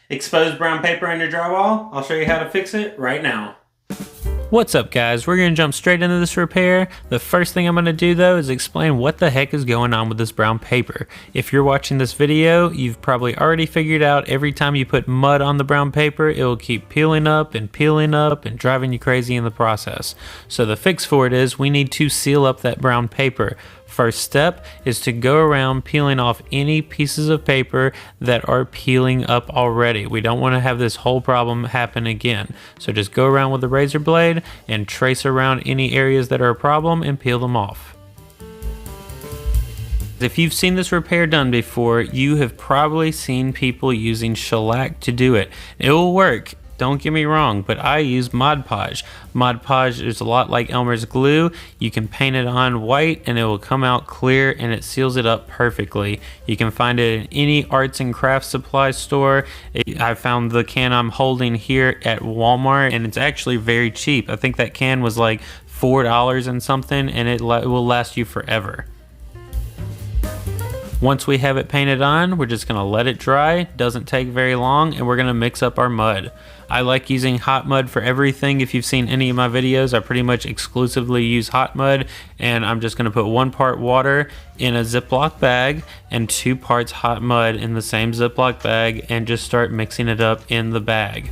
exposed brown paper on your drywall. I'll show you how to fix it right now. What's up guys, we're going to jump straight into this repair. The first thing I'm going to do though is explain what the heck is going on with this brown paper. If you're watching this video, you've probably already figured out every time you put mud on the brown paper, it will keep peeling up and driving you crazy in the process. So the fix for it is we need to seal up that brown paper. First step is to go around peeling off any pieces of paper that are peeling up already. We don't want to have this whole problem happen again. So just go around with a razor blade and trace around any areas that are a problem and peel them off. If you've seen this repair done before, you have probably seen people using shellac to do it. It will work. Don't get me wrong, but I use Mod Podge. Mod Podge is a lot like Elmer's glue. You can paint it on white and it will come out clear and it seals it up perfectly. You can find it in any arts and crafts supply store. I found the can I'm holding here at Walmart and it's actually very cheap. I think that can was like $4 and something, and it will last you forever. Once we have it painted on, we're just gonna let it dry. Doesn't take very long, and we're gonna mix up our mud. I like using hot mud for everything. If you've seen any of my videos, I pretty much exclusively use hot mud, and I'm just gonna put 1 part water in a Ziploc bag and 2 parts hot mud in the same Ziploc bag, and just start mixing it up in the bag.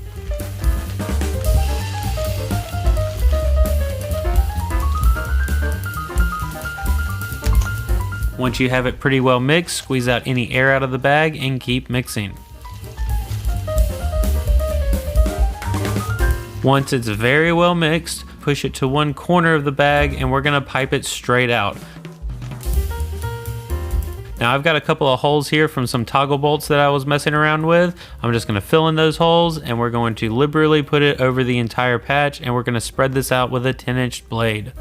Once you have it pretty well mixed, squeeze out any air out of the bag and keep mixing. Once it's very well mixed, push it to one corner of the bag and we're gonna pipe it straight out. Now I've got a couple of holes here from some toggle bolts that I was messing around with. I'm just gonna fill in those holes and we're going to liberally put it over the entire patch, and we're gonna spread this out with a 10-inch blade.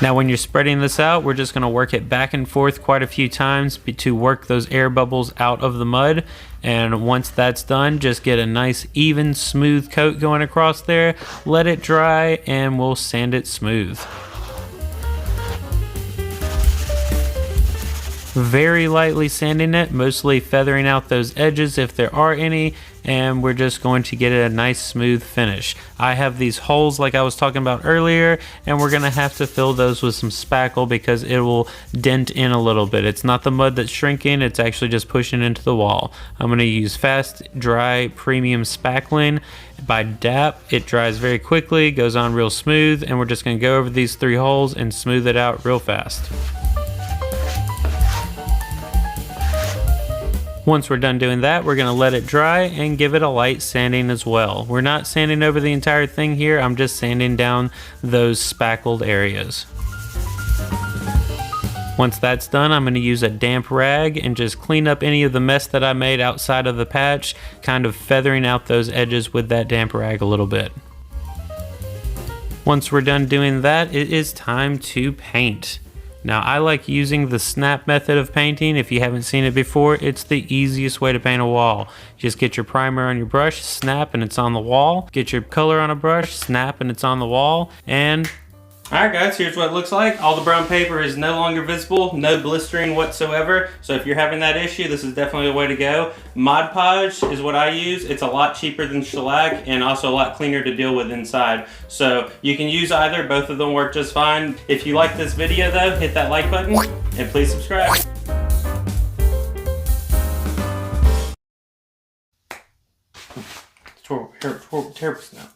Now when you're spreading this out, we're just going to work it back and forth quite a few times to work those air bubbles out of the mud. And once that's done, just get a nice even smooth coat going across there, let it dry, and we'll sand it smooth. Very lightly sanding it, mostly feathering out those edges if there are any, and we're just going to get a nice smooth finish. I have these holes like I was talking about earlier, and we're gonna have to fill those with some spackle because it will dent in a little bit. It's not the mud that's shrinking, it's actually just pushing into the wall. I'm gonna use fast dry premium spackling by DAP. It dries very quickly, goes on real smooth, and we're just gonna go over these 3 holes and smooth it out real fast. Once we're done doing that, we're gonna let it dry and give it a light sanding as well. We're not sanding over the entire thing here, I'm just sanding down those spackled areas. Once that's done, I'm gonna use a damp rag and just clean up any of the mess that I made outside of the patch, kind of feathering out those edges with that damp rag a little bit. Once we're done doing that, it is time to paint. Now I like using the snap method of painting. If you haven't seen it before, it's the easiest way to paint a wall. Just get your primer on your brush, snap, and it's on the wall. Get your color on a brush, snap, and it's on the wall. And alright guys, here's what it looks like. All the brown paper is no longer visible, no blistering whatsoever. So if you're having that issue, this is definitely a way to go. Mod Podge is what I use. It's a lot cheaper than shellac and also a lot cleaner to deal with inside. So you can use either, both of them work just fine. If you like this video though, hit that like button and please subscribe. It's horrible, terrible, terrible, terrible smell.